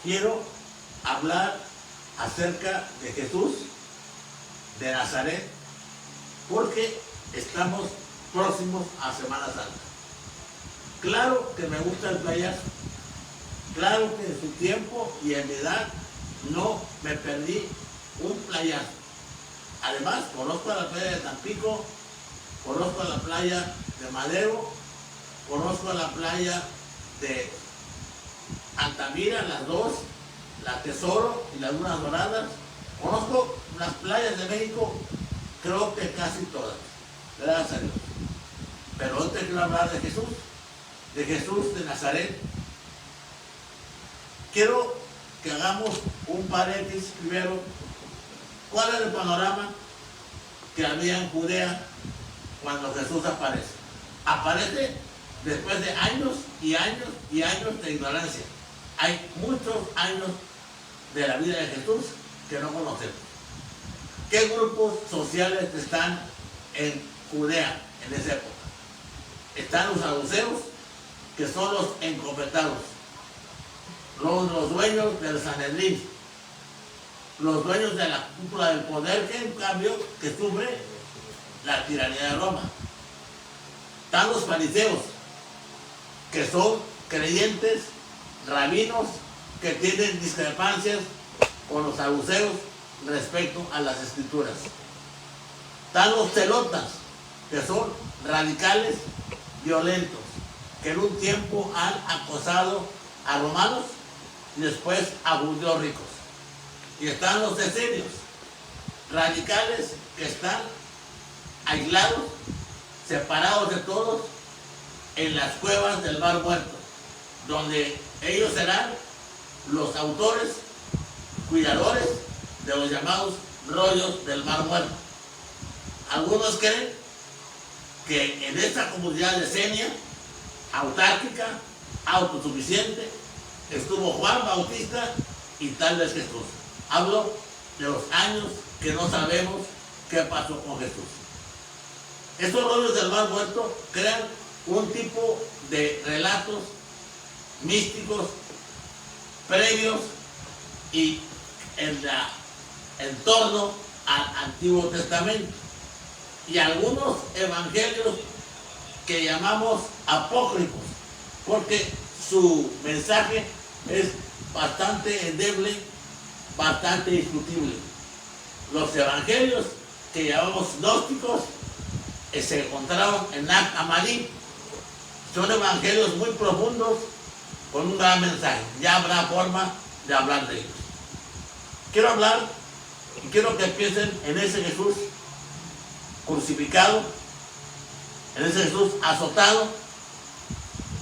quiero hablar acerca de Jesús de Nazaret, porque estamos próximos a Semana Santa. Claro que me gusta el playazo, claro que en su tiempo y en mi edad no me perdí un playazo. Además, conozco la playa de Tampico, conozco la playa de Madero, conozco la playa de Altamira, las dos, la Tesoro y las Dunas Doradas. Conozco las playas de México, creo que casi todas, gracias a Dios. Pero hoy te quiero hablar de Jesús de Nazaret. Quiero que hagamos un paréntesis primero. ¿Cuál es el panorama que había en Judea cuando Jesús aparece? Aparece después de años y años y años de ignorancia. Hay muchos años de la vida de Jesús que no conocemos. ¿Qué grupos sociales están en Judea en esa época? Están los saduceos, que son los encopetados, los dueños del Sanedrín, los dueños de la cúpula del poder, que en cambio que sufre la tiranía de Roma. Están los fariseos, que son creyentes, rabinos, que tienen discrepancias con los saduceos respecto a las escrituras. Están los celotas, que son radicales, violentos, que en un tiempo han acosado a romanos y después a judíos ricos. Y están los esenios, radicales, que están aislados, separados de todos, en las cuevas del Mar Muerto, donde ellos serán los autores, cuidadores de los llamados rollos del Mar Muerto. Algunos creen que en esta comunidad de Esenia, autárquica, autosuficiente, estuvo Juan Bautista y tal vez Jesús. Hablo de los años que no sabemos qué pasó con Jesús. Estos rollos del Mar Muerto crean un tipo de relatos místicos previos y en torno al Antiguo Testamento, y algunos evangelios que llamamos apócrifos, porque su mensaje es bastante endeble, bastante discutible. Los evangelios que llamamos gnósticos se encontraron en Nag Hammadi. Son evangelios muy profundos con un gran mensaje. Ya habrá forma de hablar de ellos. Quiero hablar y quiero que piensen en ese Jesús crucificado, en ese Jesús azotado,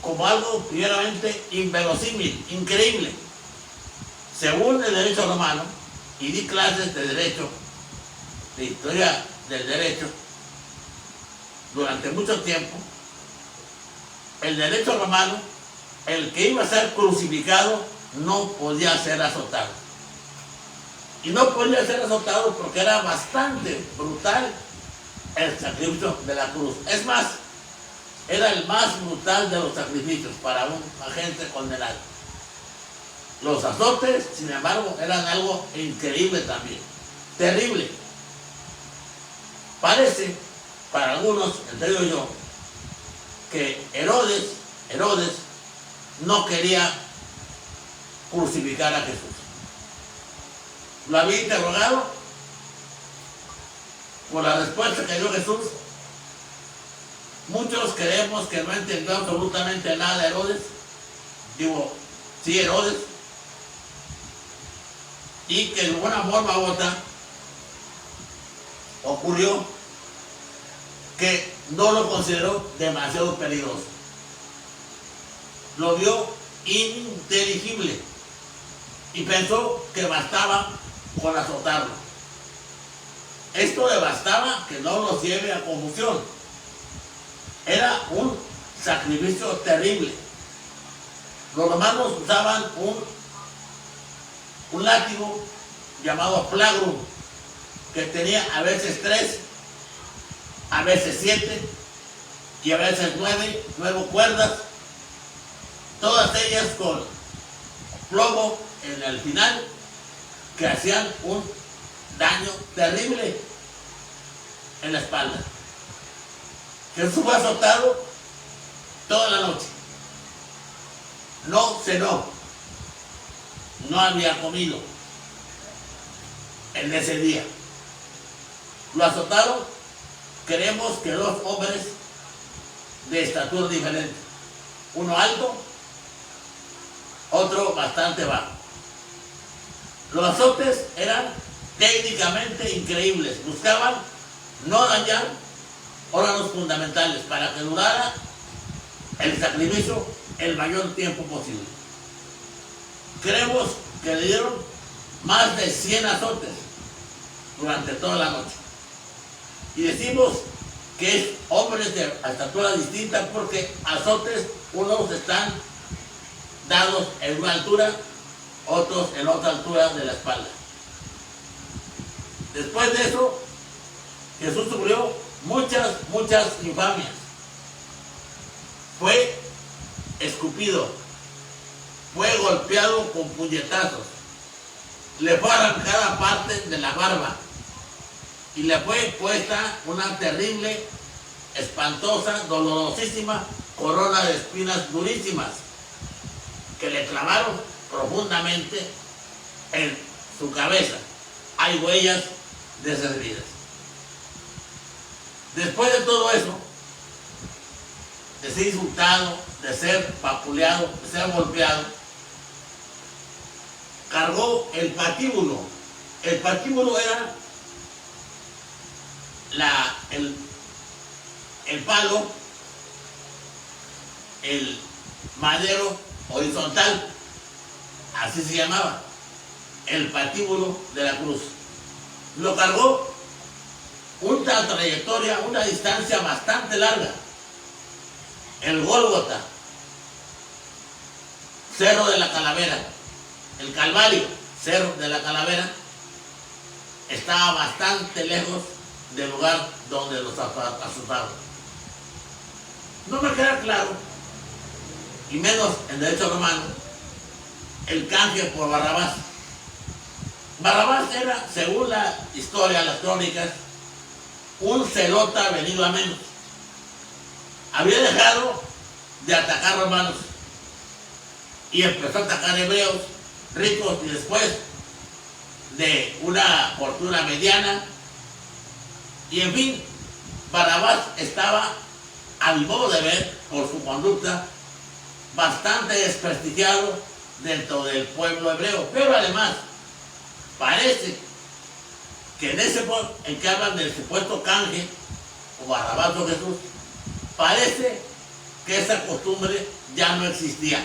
como algo primeramente inverosímil, increíble. Según el derecho romano, y di clases de derecho, de historia del derecho, durante mucho tiempo, el derecho romano, el que iba a ser crucificado no podía ser azotado. Y no podía ser azotado porque era bastante brutal el sacrificio de la cruz. Es más, era el más brutal de los sacrificios para un agente condenado. Los azotes, sin embargo, eran algo increíble también, terrible. Parece, para algunos, entre ellos yo, que Herodes no quería crucificar a Jesús. Lo había interrogado. Por la respuesta que dio Jesús, muchos creemos que no entendió absolutamente nada de Herodes. Digo, sí, Herodes. Y que de una forma u otra ocurrió que no lo consideró demasiado peligroso. Lo vio ininteligible y pensó que bastaba con azotarlo. Esto le bastaba que no los lleve a confusión. Era un sacrificio terrible. Los romanos usaban un látigo llamado flagrum, que tenía a veces 3, a veces 7 y a veces 9 cuerdas, todas ellas con plomo en el final que hacían un daño terrible en la espalda. Jesús fue azotado toda la noche. No cenó, no había comido en ese día. Lo azotaron, creemos que dos hombres de estatura diferente, uno alto, otro bastante bajo. Los azotes eran técnicamente increíbles, buscaban no dañar órganos fundamentales para que durara el sacrificio el mayor tiempo posible. Creemos que le dieron más de 100 azotes durante toda la noche. Y decimos que es hombres de estatura distinta porque azotes, unos están dados en una altura, otros en otra altura de la espalda. Después de eso, Jesús sufrió muchas infamias. Fue escupido, fue golpeado con puñetazos, le fue arrancada parte de la barba y le fue puesta una terrible, espantosa, dolorosísima corona de espinas durísimas que le clavaron profundamente en su cabeza. Hay huellas de esas heridas. Después de todo eso, de ser insultado, de ser vapuleado, de ser golpeado, cargó el patíbulo. El patíbulo era el palo, el madero horizontal, así se llamaba, el patíbulo de la cruz. Lo cargó una trayectoria, una distancia bastante larga. El Gólgota, Cerro de la Calavera, el Calvario, Cerro de la Calavera, estaba bastante lejos del lugar donde los azotaron. No me queda claro, y menos en derecho romano, el canje por Barrabás. Barrabás era, según la historia, las crónicas, un celota venido a menos. Había dejado de atacar romanos y empezó a atacar hebreos ricos, y después de una fortuna mediana, y en fin, Barrabás estaba, a mi modo de ver, por su conducta, bastante desprestigiado dentro del pueblo hebreo. Pero además, parece que en ese punto en que hablan del supuesto canje, o Barrabás o Jesús, parece que esa costumbre ya no existía.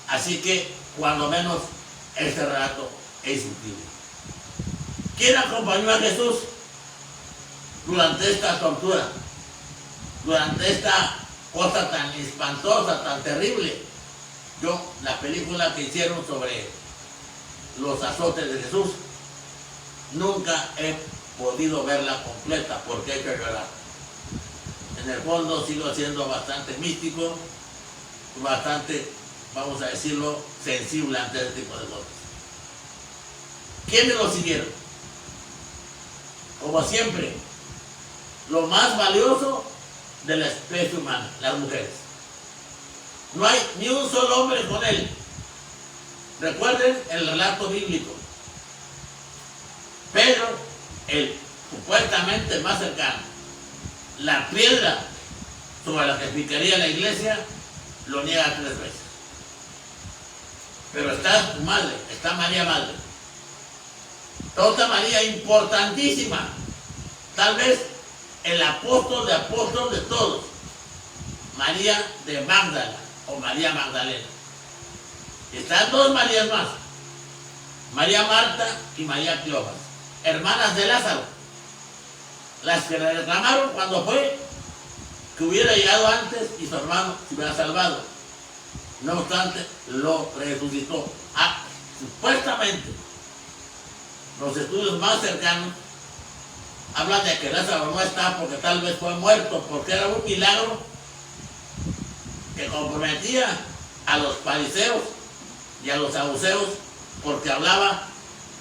Así que, cuando menos, este relato es discutible. ¿Quién acompañó a Jesús durante esta tortura? Durante esta cosa tan espantosa, tan terrible. La película que hicieron sobre los azotes de Jesús, nunca he podido verla completa porque he hecho llorar. En el fondo sigo siendo bastante místico, bastante, vamos a decirlo, sensible ante este tipo de cosas. ¿Quiénes lo siguieron? Como siempre, lo más valioso de la especie humana, las mujeres. No hay ni un solo hombre con él. Recuerden el relato bíblico. Pedro, el supuestamente más cercano, la piedra sobre la que picaría la iglesia, lo niega 3 veces. Pero está su madre, está María Madre. Otra María importantísima, tal vez el apóstol de todos, María de Magdala o María Magdalena. Están 2 Marías más, María Marta y María Cleofas, hermanas de Lázaro, las que le reclamaron cuando fue que hubiera llegado antes y su hermano se hubiera salvado. No obstante, lo resucitó. Supuestamente, los estudios más cercanos hablan de que Lázaro no está porque tal vez fue muerto, porque era un milagro que comprometía a los fariseos y a los saduceos porque hablaba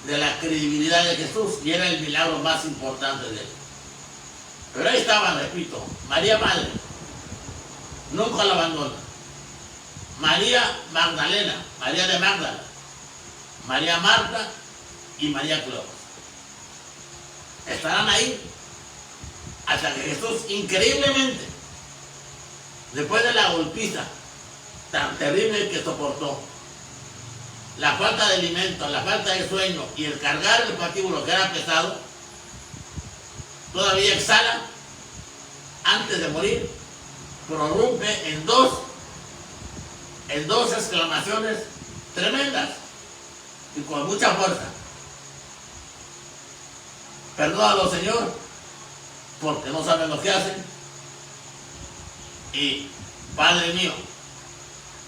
de la credibilidad de Jesús y era el milagro más importante de él. Pero ahí estaban, repito, María Madre, nunca la abandona. María Magdalena, María de Magdala, María Marta y María Cleofas. Estarán ahí hasta que Jesús, increíblemente, después de la golpiza tan terrible que soportó, la falta de alimento, la falta de sueño y el cargar el patíbulo que era pesado, todavía exhala antes de morir, prorrumpe en dos exclamaciones tremendas y con mucha fuerza. Perdónalo, Señor, porque no saben lo que hacen. Y Padre mío,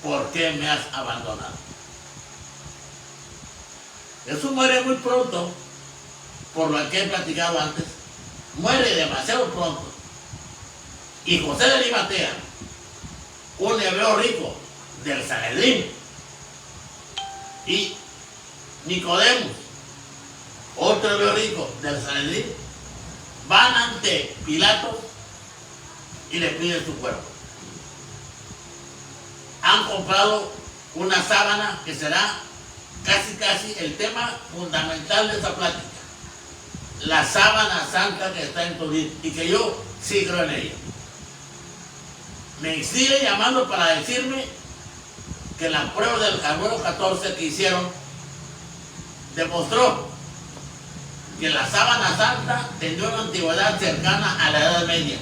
¿por qué me has abandonado? Jesús muere muy pronto, por lo que he platicado antes. Muere demasiado pronto. Y José de Arimatea, un hebreo rico del Sanedrín, y Nicodemo, otro hebreo rico del Sanedrín, van ante Pilato y le piden su cuerpo. Han comprado una sábana que será casi el tema fundamental de esta plática. La sábana santa que está en Turín y que yo sí creo en ella. Me sigue llamando para decirme que la prueba del carbono 14 que hicieron demostró que la sábana santa tenía una antigüedad cercana a la Edad Media.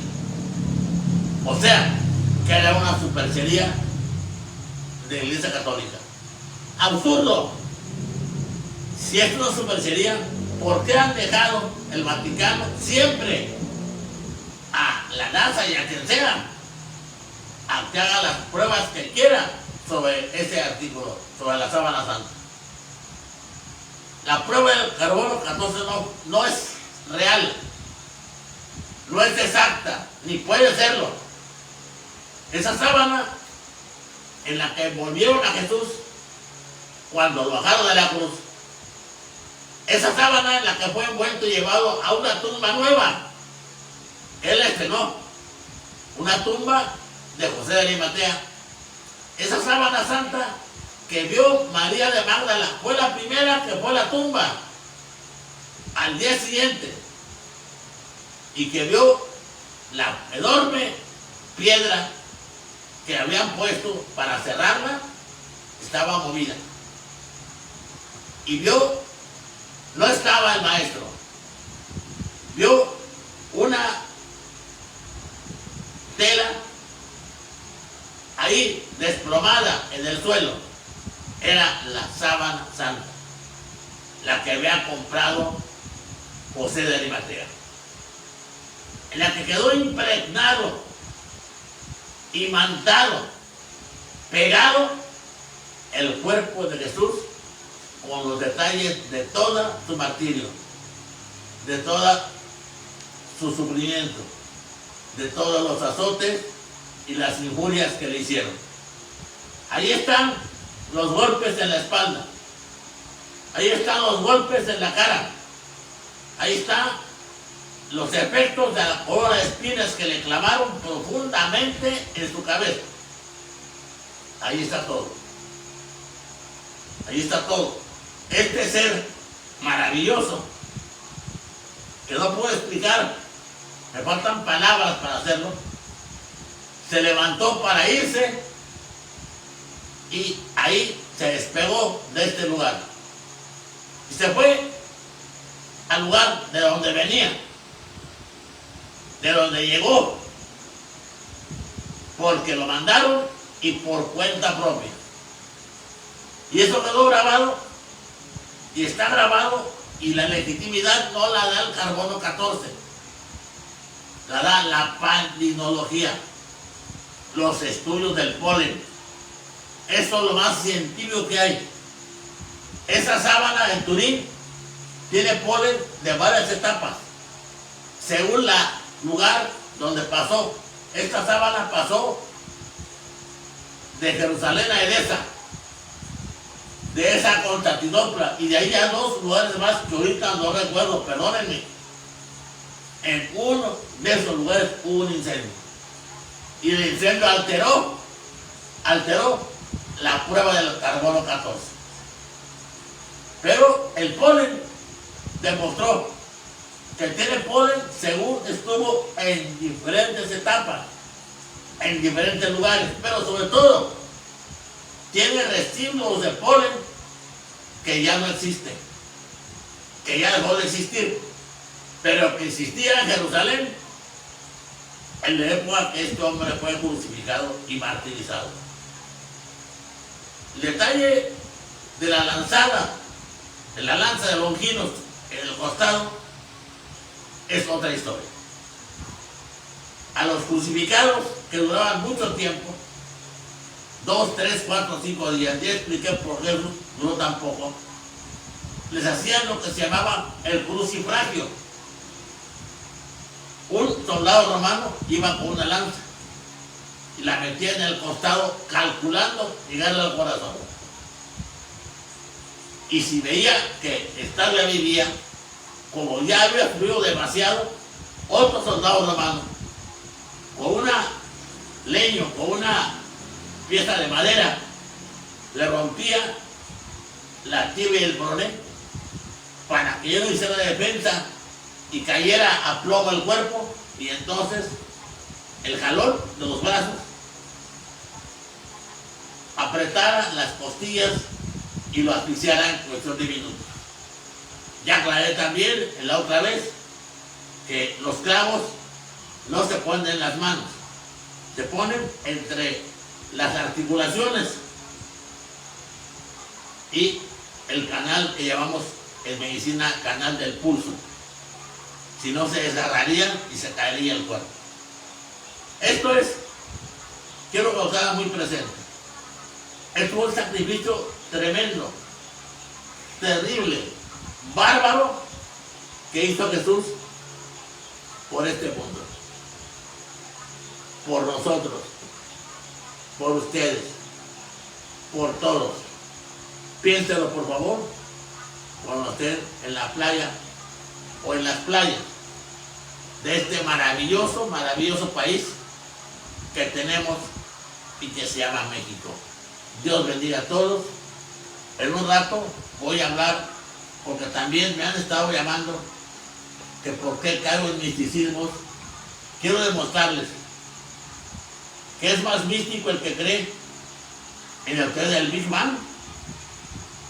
O sea, que era una superchería de la Iglesia Católica. Absurdo. Si es una superchería, ¿por qué han dejado el Vaticano siempre a la NASA y a quien sea a que haga las pruebas que quiera sobre ese artículo, sobre la sábana santa? La prueba del carbono 14 no es real, no es exacta, ni puede serlo. Esa sábana en la que envolvieron a Jesús cuando lo bajaron de la cruz, esa sábana en la que fue envuelto y llevado a una tumba nueva, él la estrenó, una tumba de José de Arimatea. Esa sábana santa que vio María de Magdala fue la primera que fue a la tumba al día siguiente y que vio la enorme piedra que habían puesto para cerrarla, estaba movida. Y vio, no estaba el maestro, vio una tela ahí desplomada en el suelo. Era la sábana santa, la que había comprado José de Arimatea, en la que quedó impregnado, imantado, pegado el cuerpo de Jesús con los detalles de todo su martirio, de todo su sufrimiento, de todos los azotes y las injurias que le hicieron. Ahí están los golpes en la espalda, ahí están los golpes en la cara, ahí están los efectos de la corona de espinas que le clavaron profundamente en su cabeza. Ahí está todo. Ahí está todo. Este ser maravilloso, que no puedo explicar, me faltan palabras para hacerlo, se levantó para irse y ahí se despegó de este lugar. Y se fue al lugar de donde venía, de donde llegó, porque lo mandaron y por cuenta propia. Y eso quedó grabado y está grabado, y la legitimidad no la da el carbono 14, la da la pandinología, los estudios del polen. Eso es lo más científico que hay. Esa sábana en Turín tiene polen de varias etapas, según el lugar donde pasó. Esta sábana pasó de Jerusalén a Edesa, de esa Constantinopla, y de ahí a 2 lugares más que ahorita no recuerdo, perdónenme. En uno de esos lugares hubo un incendio. Y el incendio alteró la prueba del carbono 14. Pero el polen demostró que tiene polen según estuvo en diferentes etapas, en diferentes lugares, pero sobre todo tiene residuos de polen que ya no existen, que ya dejó de existir, pero que existía en Jerusalén en la época que este hombre fue crucificado y martirizado. El detalle de la lanzada, de la lanza de Longinos en el costado, es otra historia. A los crucificados, que duraban mucho tiempo, 2, 3, 4, 5 días, ya expliqué por qué duró tan poco, les hacían lo que se llamaba el crucifragio. Un soldado romano iba con una lanza y la metía en el costado calculando llegarle al corazón. Y si veía que esta le vivía, como ya había fluido demasiado, otro soldado romano con una leño, con una pieza de madera, le rompía la tibia y el peroné para que yo no hiciera defensa y cayera a plomo el cuerpo, y entonces el jalón de los brazos apretara las costillas y lo asfixiara en cuestión de minutos. Ya aclaré también en la otra vez que los clavos no se ponen en las manos, se ponen entre las articulaciones y el canal que llamamos en medicina canal del pulso. Si no, se desgarrarían y se caería el cuerpo. Esto es, quiero que lo tengan muy presente. Esto fue un sacrificio tremendo, terrible, bárbaro, que hizo Jesús por este mundo, por nosotros, por ustedes, por todos. Piénselo, por favor, cuando estén en la playa o en las playas de este maravilloso, maravilloso país que tenemos y que se llama México. Dios bendiga a todos. En un rato voy a hablar, porque también me han estado llamando que por qué caigo en misticismos. Quiero demostrarles que es más místico el que cree en la teoría del Big Bang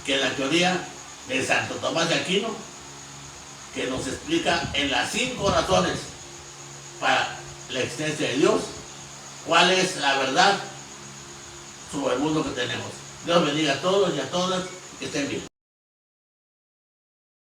que en la teoría de Santo Tomás de Aquino, que nos explica en las 5 razones para la existencia de Dios cuál es la verdad sobre el mundo que tenemos. Dios bendiga a todos y a todas, que estén bien.